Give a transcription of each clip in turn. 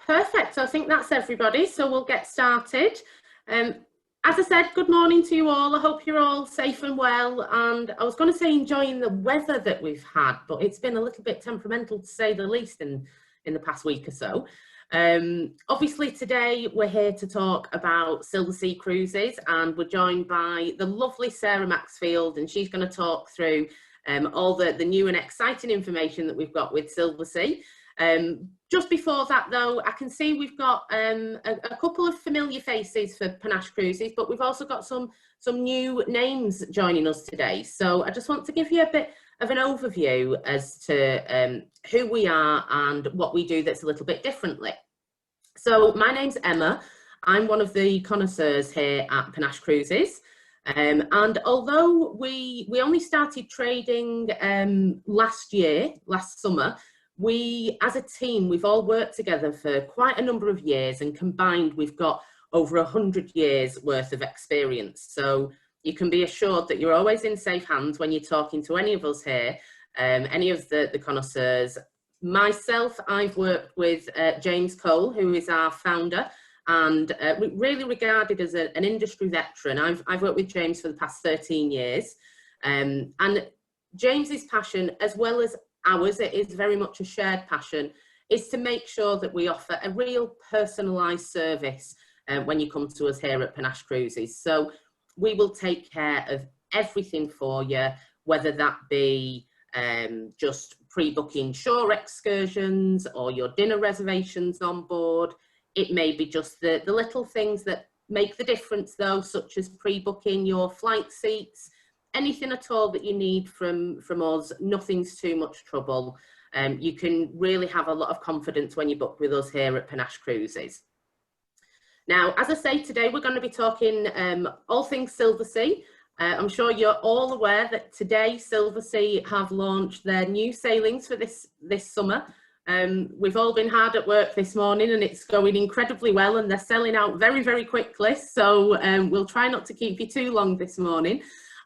Perfect. So I think that's everybody. So we'll get started. As I said, good morning to you all. I hope you're all safe and well. And I was going to say enjoying the weather that we've had, but it's been a little bit temperamental to say the least in the past week or so. Obviously today we're here to talk about Silversea cruises, and we're joined by the lovely Sarah Maxfield, and she's going to talk through all the new and exciting information that we've got with Silversea. Just before that though, I can see we've got a couple of familiar faces for Panache cruises, but we've also got some new names joining us today. So I just want to give you a bit of an overview as to who we are and what we do that's a little bit differently. So my name's Emma. I'm one of the connoisseurs here at Panache Cruises. And although we only started trading last summer, we, as a team, we've all worked together for quite a number of years, and combined we've got over 100 years worth of experience. So you can be assured that you're always in safe hands when you're talking to any of us here, any of the connoisseurs. Myself, I've worked with James Cole, who is our founder, and really regarded as an industry veteran. I've worked with James for the past 13 years. And James's passion, as well as ours, it is very much a shared passion, is to make sure that we offer a real personalised service when you come to us here at Panache Cruises. So we will take care of everything for you, whether that be just pre-booking shore excursions or your dinner reservations on board. It may be just the little things that make the difference though, such as pre-booking your flight seats. Anything at all that you need from us, nothing's too much trouble. You can really have a lot of confidence when you book with us here at Panache Cruises. Now, as I say, today we're going to be talking all things Silversea. I'm sure you're all aware that today Silversea have launched their new sailings for this summer. We've all been hard at work this morning, and it's going incredibly well, and they're selling out very, very quickly. So we'll try not to keep you too long this morning.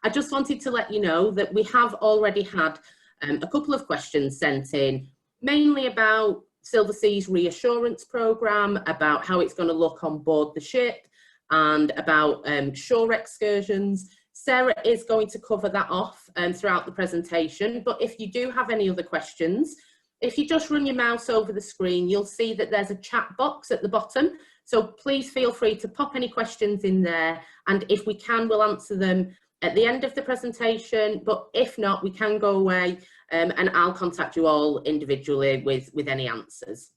I just wanted to let you know that we have already had a couple of questions sent in, mainly about Silversea's reassurance programme, about how it's going to look on board the ship, and about shore excursions. Sarah is going to cover that off throughout the presentation, but if you do have any other questions, if you just run your mouse over the screen, you'll see that there's a chat box at the bottom. So please feel free to pop any questions in there, and if we can, we'll answer them at the end of the presentation, but if not, we can go away and I'll contact you all individually with any answers.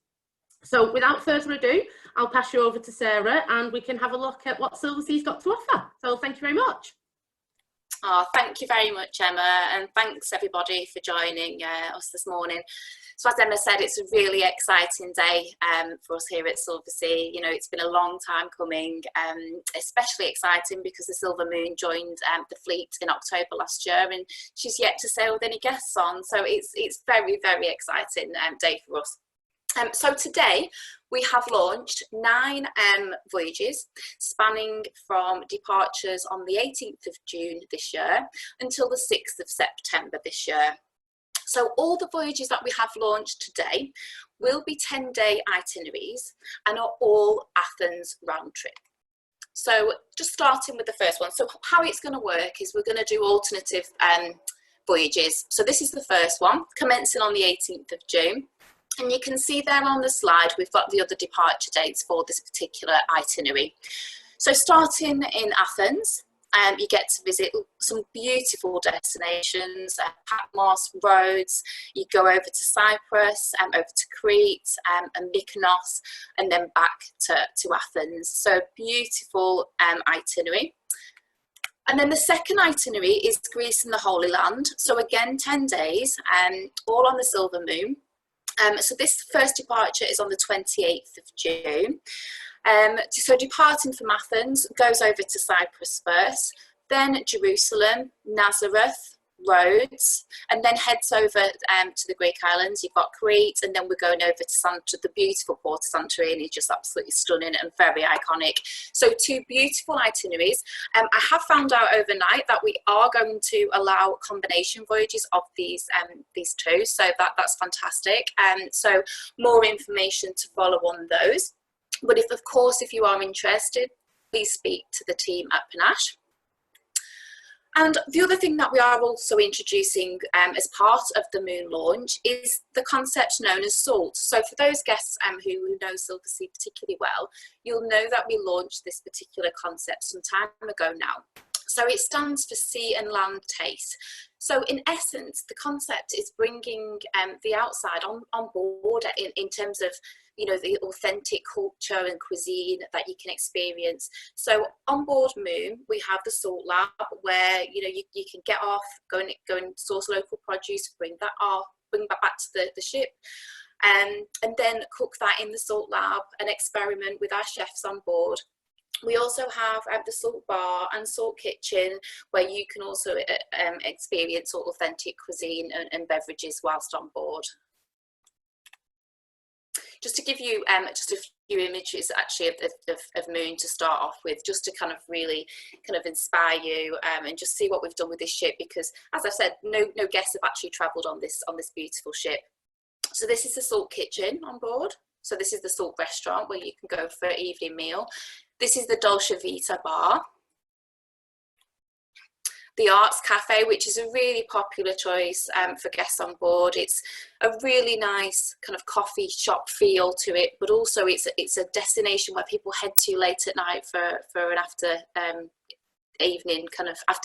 So without further ado, I'll pass you over to Sarah and we can have a look at what Silversea's got to offer. So thank you very much. Oh, thank you very much, Emma, and thanks everybody for joining us this morning. So as Emma said, it's a really exciting day for us here at Silversea. You know, it's been a long time coming, especially exciting because the Silver Moon joined the fleet in October last year, and she's yet to sail with any guests on. So it's very, very exciting day for us. So today we have launched 9 voyages spanning from departures on the 18th of June this year until the 6th of September this year. So all the voyages that we have launched today will be 10-day itineraries and are all Athens round trip. So just starting with the first one. So how it's going to work is we're going to do alternative voyages. So this is the first one, commencing on the 18th of June. And you can see there on the slide, we've got the other departure dates for this particular itinerary. So starting in Athens, you get to visit some beautiful destinations, Patmos, Rhodes, you go over to Cyprus, over to Crete and Mykonos, and then back to Athens. So beautiful itinerary. And then the second itinerary is Greece and the Holy Land. So again, 10 days, all on the Silver Moon. So this first departure is on the 28th of June. So departing from Athens, goes over to Cyprus first, then Jerusalem, Nazareth, Rhodes, and then heads over to the Greek islands. You've got Crete, and then we're going over to the beautiful port of Santorini, just absolutely stunning and very iconic. So 2 beautiful itineraries. I have found out overnight that we are going to allow combination voyages of these 2, so that's fantastic. So more information to follow on those. But of course, if you are interested, please speak to the team at Panache. And the other thing that we are also introducing as part of the Moon launch is the concept known as SALT. So for those guests who know Silversea particularly well, you'll know that we launched this particular concept some time ago now. So it stands for Sea and Land Taste. So in essence, the concept is bringing the outside on board in terms of, you know, the authentic culture and cuisine that you can experience. So on board Moon, we have the Salt Lab where, you know, you can get off, go and source local produce, bring that back to the ship, and then cook that in the Salt Lab and experiment with our chefs on board. We also have the Salt Bar and Salt Kitchen, where you can also experience authentic cuisine and beverages whilst on board. Just to give you just a few images actually of Moon to start off with, just to kind of really kind of inspire you and just see what we've done with this ship, because as I've said, no guests have actually travelled on this beautiful ship. So this is the Salt Kitchen on board. So this is the Salt Restaurant where you can go for an evening meal. This is the Dolce Vita Bar. The Arts Cafe, which is a really popular choice for guests on board. It's a really nice kind of coffee shop feel to it, but also it's a destination where people head to late at night for an after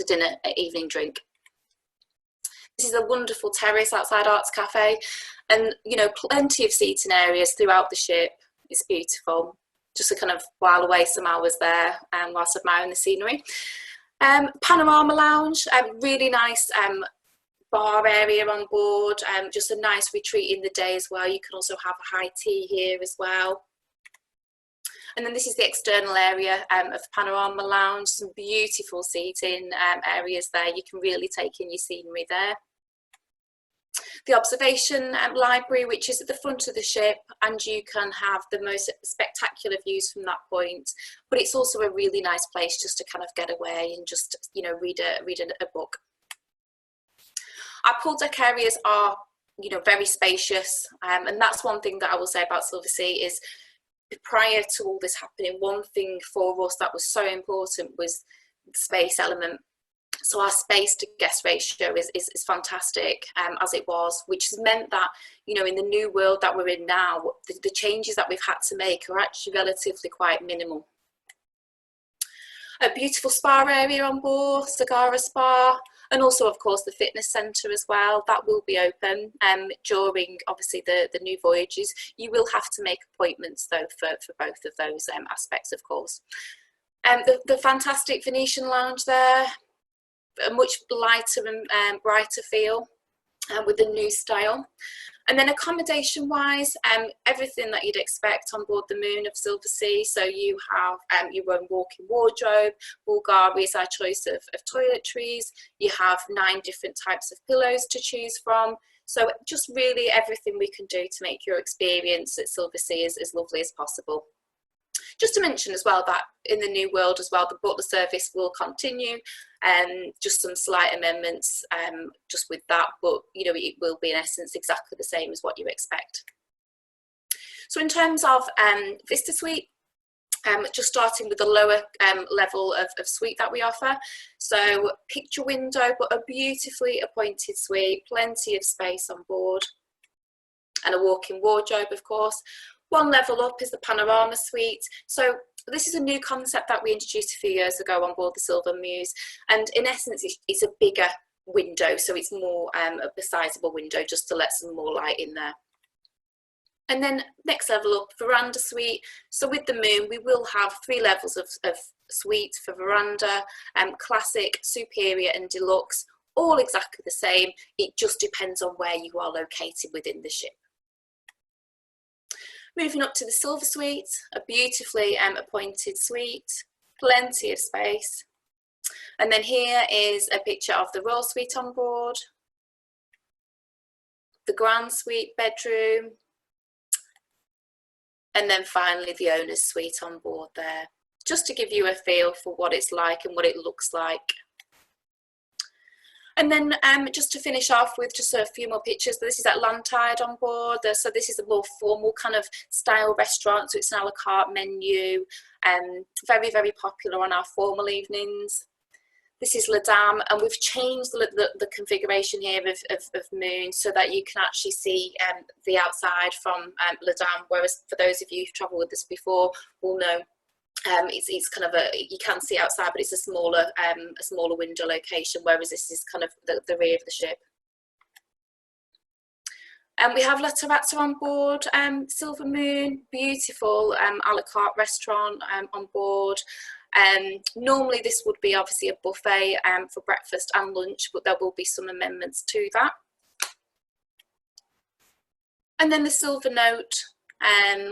dinner evening drink. This is a wonderful terrace outside Arts Cafe, and you know, plenty of seating areas throughout the ship. It's beautiful, just to kind of while away some hours there whilst admiring the scenery. Panorama Lounge, a really nice bar area on board, just a nice retreat in the day as well. You can also have a high tea here as well. And then this is the external area of Panorama Lounge, some beautiful seating areas there. You can really take in your scenery there. The observation library, which is at the front of the ship, and you can have the most spectacular views from that point. But it's also a really nice place just to kind of get away and just, you know, read a book. Our pool deck areas are, you know, very spacious, and that's one thing that I will say about Silversea is, prior to all this happening, one thing for us that was so important was the space element. So our space to guest ratio is fantastic as it was, which has meant that, you know, in the new world that we're in now, the changes that we've had to make are actually relatively quite minimal. A beautiful spa area on board, Sagara Spa, and also of course the fitness centre as well. That will be open during obviously the new voyages. You will have to make appointments though for both of those aspects, of course. The fantastic Venetian lounge there, a much lighter and brighter feel with the new style. And then accommodation wise, everything that you'd expect on board the Moon of Silversea. So you have your own walk-in wardrobe. Bulgari is our choice of toiletries. You have 9 different types of pillows to choose from. So just really everything we can do to make your experience at Silversea as lovely as possible. Just to mention as well that in the new world as well, the butler service will continue, just some slight amendments just with that, but you know, it will be in essence exactly the same as what you expect. So in terms of Vista Suite, just starting with the lower level of suite that we offer. So picture window, but a beautifully appointed suite, plenty of space on board, and a walk-in wardrobe, of course. One level up is the Panorama Suite. So this is a new concept that we introduced a few years ago on board the Silver Muse, and in essence it's a bigger window, so it's more a sizable window just to let some more light in there. And then next level up, Veranda Suite. So with the Moon we will have 3 levels of suite for Veranda, classic, superior and deluxe, all exactly the same. It just depends on where you are located within the ship. Moving up to the Silver Suite, a beautifully appointed suite, plenty of space. And then here is a picture of the Royal Suite on board, the Grand Suite bedroom, and then finally the owner's suite on board there, just to give you a feel for what it's like and what it looks like. And then just to finish off with just a few more pictures, this is Atlantide on board. So this is a more formal kind of style restaurant, so it's an a la carte menu, very, very popular on our formal evenings. This is La Dame, and we've changed the configuration here of Moon so that you can actually see the outside from La Dame, whereas for those of you who've travelled with us before will know it's kind of you can see outside, but it's a smaller window location, whereas this is kind of the rear of the ship. And we have La Terrazza on board, Silver Moon, beautiful a la carte restaurant on board. Normally this would be obviously a buffet for breakfast and lunch, but there will be some amendments to that. And then the Silver Note,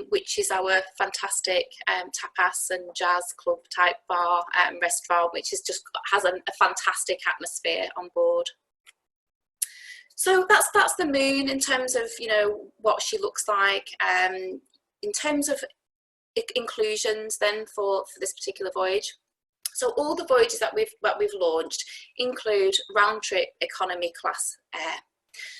which is our fantastic tapas and jazz club type bar restaurant, which is just has a fantastic atmosphere on board. So that's the Moon in terms of, you know, what she looks like. In terms of inclusions then for this particular voyage, so all the voyages that we've launched include round trip economy class air.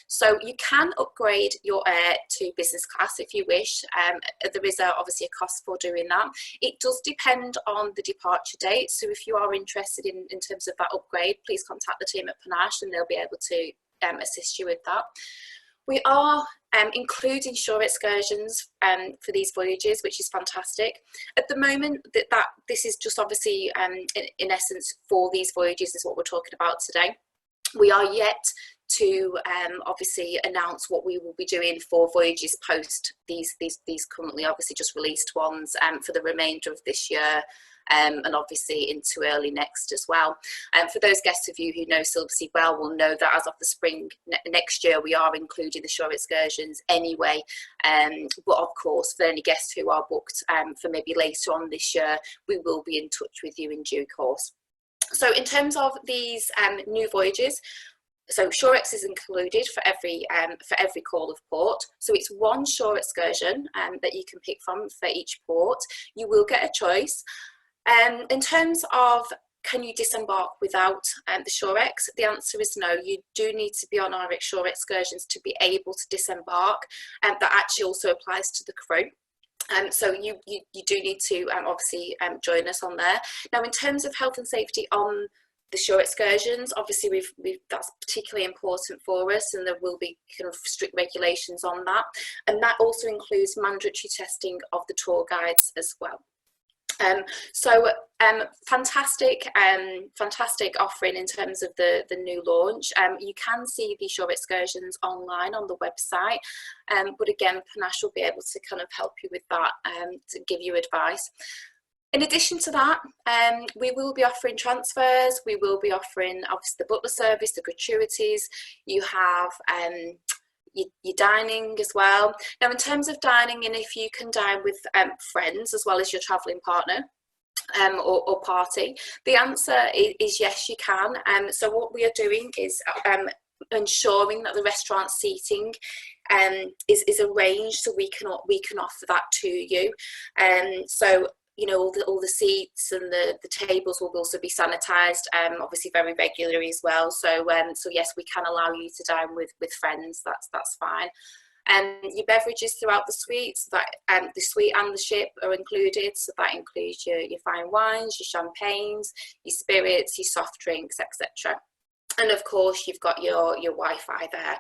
So you can upgrade your air to business class if you wish. There is obviously a cost for doing that. It does depend on the departure date, so if you are interested in terms of that upgrade, please contact the team at Panache and they'll be able to assist you with that. We are including shore excursions for these voyages, which is fantastic. At the moment, this is just obviously in essence for these voyages is what we're talking about today. We are yet to obviously announce what we will be doing for voyages post these currently obviously just released ones for the remainder of this year. And obviously into early next as well. For those guests of you who know Silversea well will know that as of the spring next year we are including the shore excursions anyway, but of course for any guests who are booked for maybe later on this year, we will be in touch with you in due course. So in terms of these new voyages, so ShoreX is included for every call of port. So it's one shore excursion that you can pick from for each port. You will get a choice. In terms of can you disembark without the ShoreX, the answer is no. You do need to be on our shore excursions to be able to disembark, and that actually also applies to the crew. So you do need to obviously join us on there. Now in terms of health and safety on the shore excursions, obviously that's particularly important for us, and there will be kind of strict regulations on that, and that also includes mandatory testing of the tour guides as well. Fantastic offering in terms of the new launch. You can see the shore excursions online on the website, but again Panache will be able to kind of help you with that, to give you advice. In addition to that, we will be offering transfers, we will be offering obviously the butler service, the gratuities, you have your dining as well. Now in terms of dining, and if you can dine with friends as well as your travelling partner or party, the answer is yes, you can. So what we are doing is ensuring that the restaurant seating is arranged so we can offer that to you. So you know, all the seats and the tables will also be sanitised, obviously very regularly as well. So so yes, we can allow you to dine with friends. That's fine. Your beverages throughout the suite, so that the suite and the ship are included. So that includes your fine wines, your champagnes, your spirits, your soft drinks, etc. And of course, you've got your Wi-Fi there.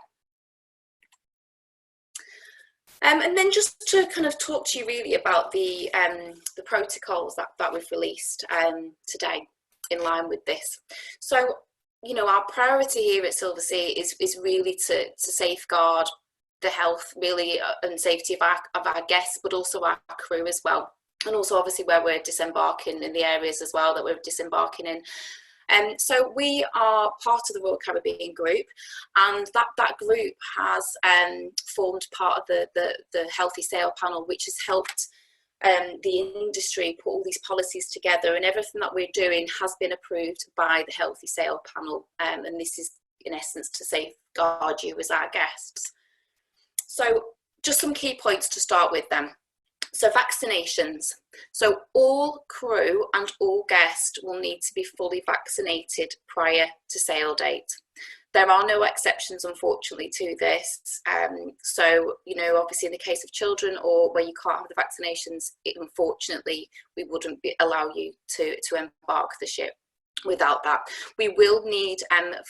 And then just to kind of talk to you really about the protocols that we've released today in line with this. So, you know, our priority here at Silversea is really to safeguard the health really and safety of our guests, but also our crew as well. And also obviously where we're disembarking in the areas as well that we're disembarking in. So we are part of the Royal Caribbean group, and that group has formed part of the Healthy Sail panel, which has helped the industry put all these policies together, and everything that we're doing has been approved by the Healthy Sale panel, and this is in essence to safeguard you as our guests. So just some key points to start with then. So vaccinations. So all crew and all guests will need to be fully vaccinated prior to sail date. There are no exceptions, unfortunately, to this. So, you know, obviously in the case of children or where you can't have the vaccinations, unfortunately, we wouldn't allow you to embark the ship without that. We will need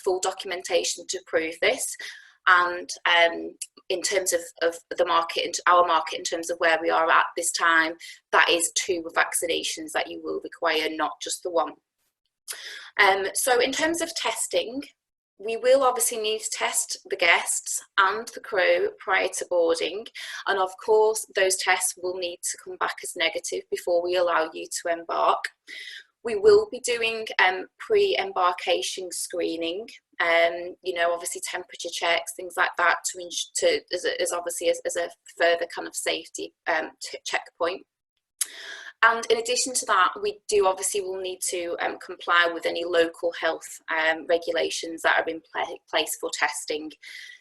full documentation to prove this. And in terms of the market, our market, in terms of where we are at this time, that is 2 vaccinations that you will require, not just the 1. So in terms of testing, we will obviously need to test the guests and the crew prior to boarding, and of course those tests will need to come back as negative before we allow you to embark. We will be doing pre-embarkation screening, you know, obviously temperature checks, things like that, as a further kind of safety checkpoint. And in addition to that, we do obviously will need to comply with any local health regulations that are in place for testing.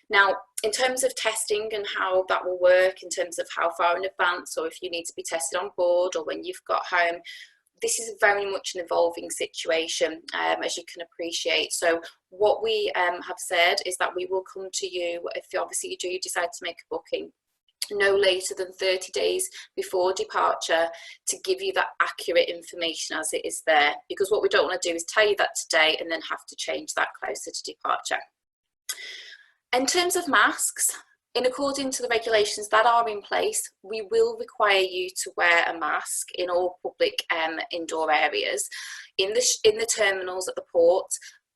Now, in terms of testing and how that will work, in terms of how far in advance, or if you need to be tested on board or when you've got home, this is very much an evolving situation, as you can appreciate. So what we have said is that we will come to you if obviously you do decide to make a booking no later than 30 days before departure to give you that accurate information as it is there, because what we don't want to do is tell you that today and then have to change that closer to departure. In terms of masks, in accordance to the regulations that are in place, we will require you to wear a mask in all public indoor areas, in the terminals at the port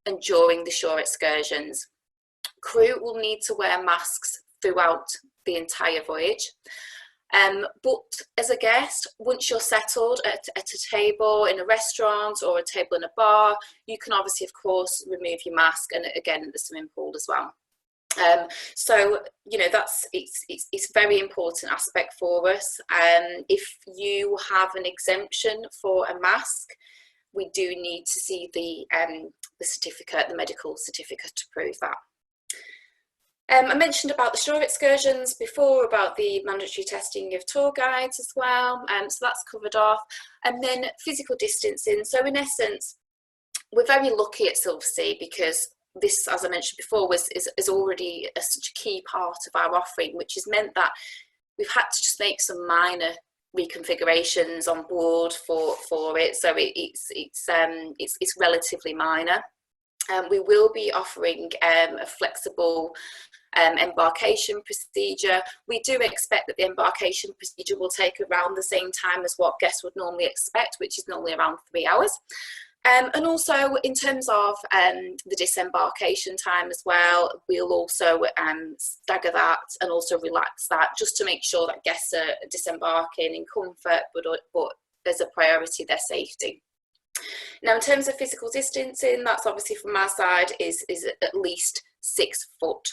and during the shore excursions. Crew will need to wear masks throughout the entire voyage. But as a guest, once you're settled at a table in a restaurant or a table in a bar, you can obviously, of course, remove your mask, and again at the swimming pool as well. So, you know, it's a very important aspect for us. If you have an exemption for a mask, we do need to see the certificate, the medical certificate, to prove that. I mentioned about the shore excursions before, about the mandatory testing of tour guides as well, so that's covered off. And then physical distancing. So in essence, we're very lucky at Silversea because this, as I mentioned before, is already such a key part of our offering, which has meant that we've had to just make some minor reconfigurations on board for it. So it's relatively minor. We will be offering a flexible embarkation procedure. We do expect that the embarkation procedure will take around the same time as what guests would normally expect, which is normally around 3 hours. And also in terms of the disembarkation time as well, we'll also stagger that and also relax that, just to make sure that guests are disembarking in comfort, but there's a priority their safety. Now, in terms of physical distancing, that's obviously from our side is at least 6 foot.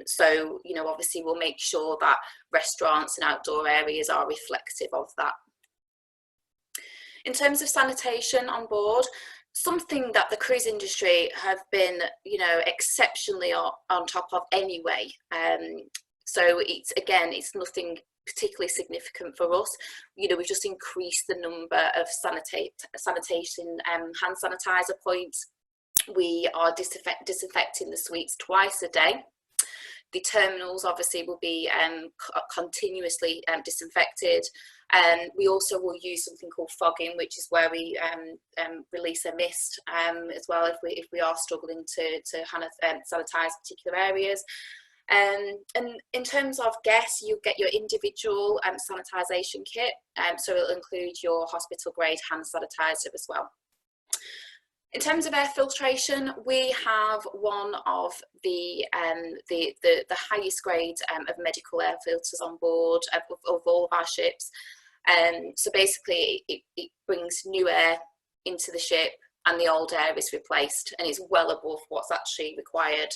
So, you know, obviously we'll make sure that restaurants and outdoor areas are reflective of that. In terms of sanitation on board, something that the cruise industry have been, you know, exceptionally on top of anyway. So it's nothing particularly significant for us. You know, we've just increased the number of sanitation hand sanitizer points. We are disinfecting the suites twice a day. The terminals obviously will be continuously disinfected, and we also will use something called fogging, which is where we release a mist as well if we are struggling to sanitize particular areas. And in terms of guests, you get your individual sanitisation kit, so it'll include your hospital grade hand sanitizer as well. In terms of air filtration, we have one of the highest grades of medical air filters on board of all of our ships. So basically it brings new air into the ship and the old air is replaced, and it's well above what's actually required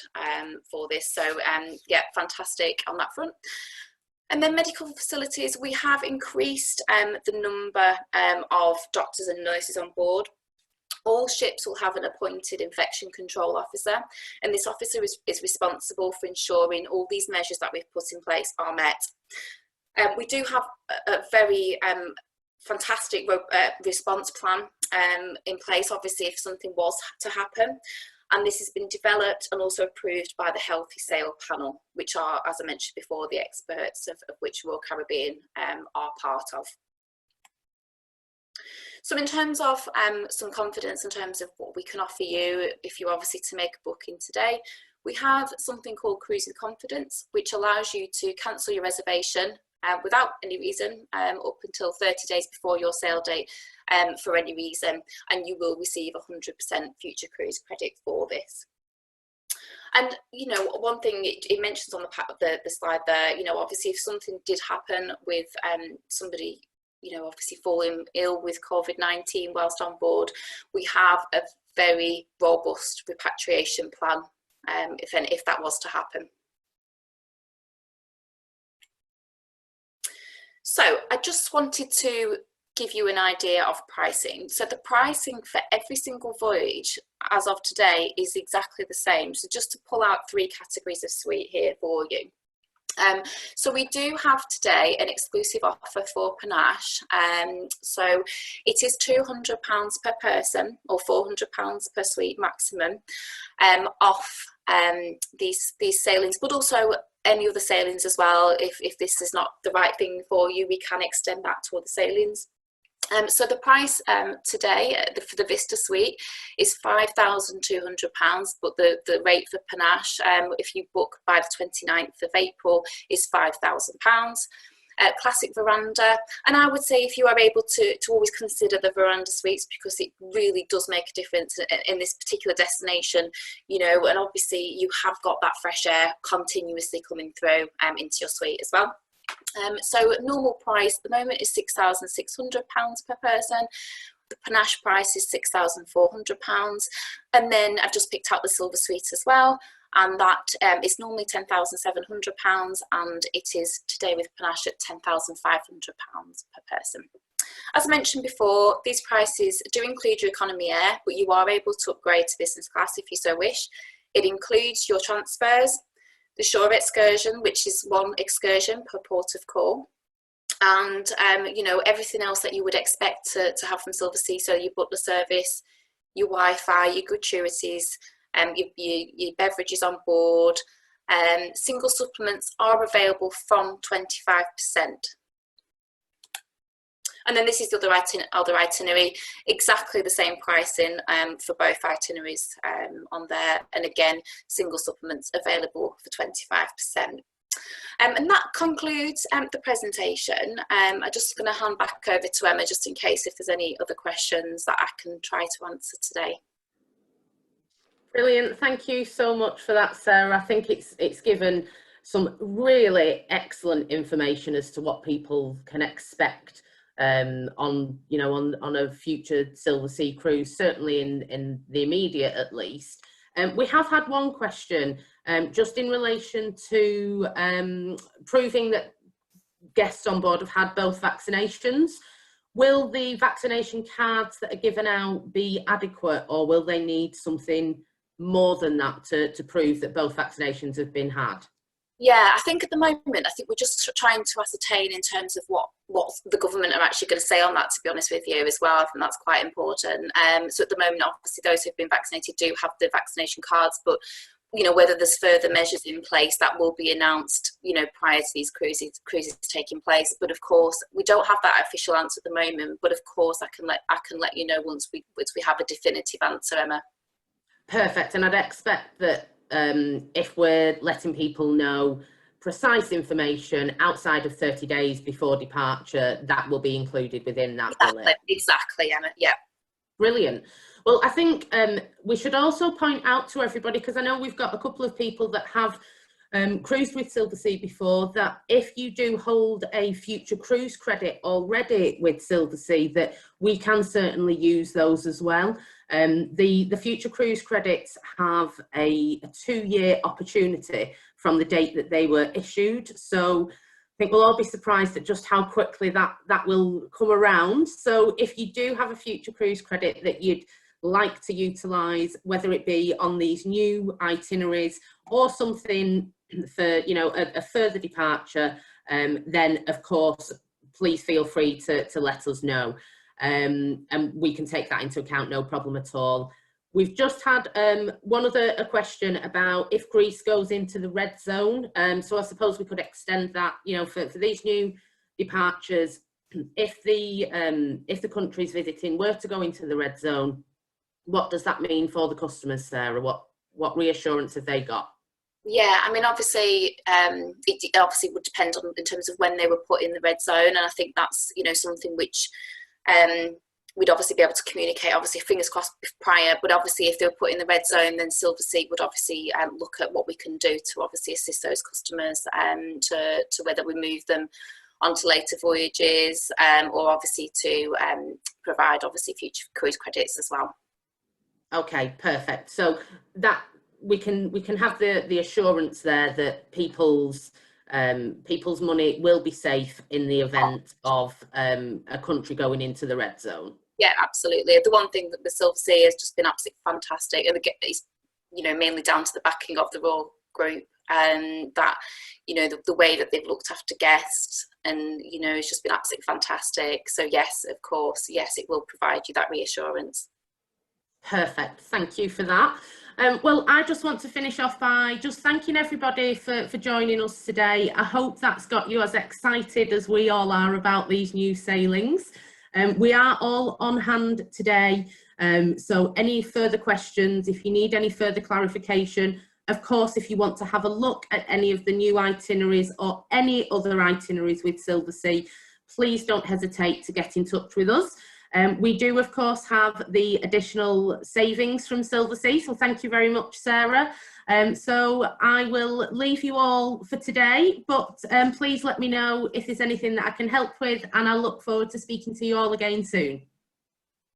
for this. So yeah, fantastic on that front. And then medical facilities, we have increased the number of doctors and nurses on board. All ships will have an appointed infection control officer, and this officer is responsible for ensuring all these measures that we've put in place are met. We do have a very fantastic response plan in place, obviously, if something was to happen. And this has been developed and also approved by the Healthy Sail Panel, which are, as I mentioned before, the experts of which Royal Caribbean are part of. So in terms of some confidence in terms of what we can offer you, if you're obviously to make a booking today, we have something called Cruising Confidence, which allows you to cancel your reservation without any reason up until 30 days before your sail date for any reason, and you will receive 100% future cruise credit for this. And, you know, one thing it mentions on the slide there, you know, obviously if something did happen with somebody, you know, obviously falling ill with COVID-19 whilst on board, we have a very robust repatriation plan if that was to happen. So I just wanted to give you an idea of pricing. So the pricing for every single voyage as of today is exactly the same. So just to pull out 3 categories of suite here for you. So we do have today an exclusive offer for Panache. So it is £200 per person or £400 per suite maximum off these sailings, but also any other sailings as well. If this is not the right thing for you, we can extend that to other sailings. So the price today for the Vista Suite is £5,200, but the rate for Panache, if you book by the 29th of April, is £5,000. Classic Veranda, and I would say if you are able to always consider the Veranda Suites, because it really does make a difference in this particular destination, you know, and obviously you have got that fresh air continuously coming through into your suite as well. So normal price at the moment is £6,600 per person. The Panache price is £6,400, and then I've just picked out the Silver Suite as well, and that is normally £10,700, and it is today with Panache at £10,500 per person. As I mentioned before, these prices do include your economy air, but you are able to upgrade to business class if you so wish. It includes your transfers, the shore excursion, which is 1 excursion per port of call, and you know, everything else that you would expect to have from Silversea. So your butler service, your Wi-Fi, your gratuities, your beverages on board. Single supplements are available from 25%. And then this is the other itinerary, exactly the same pricing for both itineraries on there. And again, single supplements available for 25%. And that concludes the presentation. I'm just going to hand back over to Emma, just in case if there's any other questions that I can try to answer today. Brilliant, thank you so much for that, Sarah. I think it's given some really excellent information as to what people can expect on a future Silversea cruise, certainly in the immediate at least. We have had one question just in relation to proving that guests on board have had both vaccinations. Will the vaccination cards that are given out be adequate, or will they need something more than that to prove that both vaccinations have been had? Yeah, I think at the moment, I think we're just trying to ascertain in terms of what the government are actually going to say on that, to be honest with you, as well. I think that's quite important. So at the moment, obviously, those who've been vaccinated do have the vaccination cards, but, you know, whether there's further measures in place, that will be announced, you know, prior to these cruises taking place. But of course, we don't have that official answer at the moment, but of course, I can let you know once we have a definitive answer, Emma. Perfect. And I'd expect that if we're letting people know precise information outside of 30 days before departure, that will be included within that. Exactly, Emma. Yeah. Brilliant. Well, I think we should also point out to everybody, because I know we've got a couple of people that have cruised with Silversea before, that if you do hold a future cruise credit already with Silversea, that we can certainly use those as well. The future cruise credits have a 2-year opportunity from the date that they were issued. So think we'll all be surprised at just how quickly that will come around. So if you do have a future cruise credit that you'd like to utilise, whether it be on these new itineraries or something for, you know, a further departure, then of course please feel free to let us know, and we can take that into account, no problem at all. We've just had one other question about if Greece goes into the red zone. So I suppose we could extend that, you know, for these new departures, if the countries visiting were to go into the red zone, what does that mean for the customers, Sarah? What reassurance have they got? Yeah, I mean, obviously, it obviously would depend on in terms of when they were put in the red zone, and I think that's, you know, something which we'd obviously be able to communicate, obviously fingers crossed prior, but obviously if they were put in the red zone, then Silversea would obviously look at what we can do to obviously assist those customers to whether we move them onto later voyages, or obviously to provide obviously future cruise credits as well. Okay, perfect. So that we can have the assurance there that people's money will be safe in the event of a country going into the red zone. Yeah, absolutely. The one thing that the Silversea has just been absolutely fantastic, and it's, you know, mainly down to the backing of the Royal Group, and that, you know, the way that they've looked after guests, and, you know, it's just been absolutely fantastic. So yes, of course, yes, it will provide you that reassurance. Perfect. Thank you for that. Well, I just want to finish off by just thanking everybody for joining us today. I hope that's got you as excited as we all are about these new sailings. We are all on hand today, so any further questions, if you need any further clarification, of course, if you want to have a look at any of the new itineraries or any other itineraries with Silversea, please don't hesitate to get in touch with us. We do, of course, have the additional savings from Silversea, so thank you very much, Sarah. So I will leave you all for today, but please let me know if there's anything that I can help with, and I look forward to speaking to you all again soon.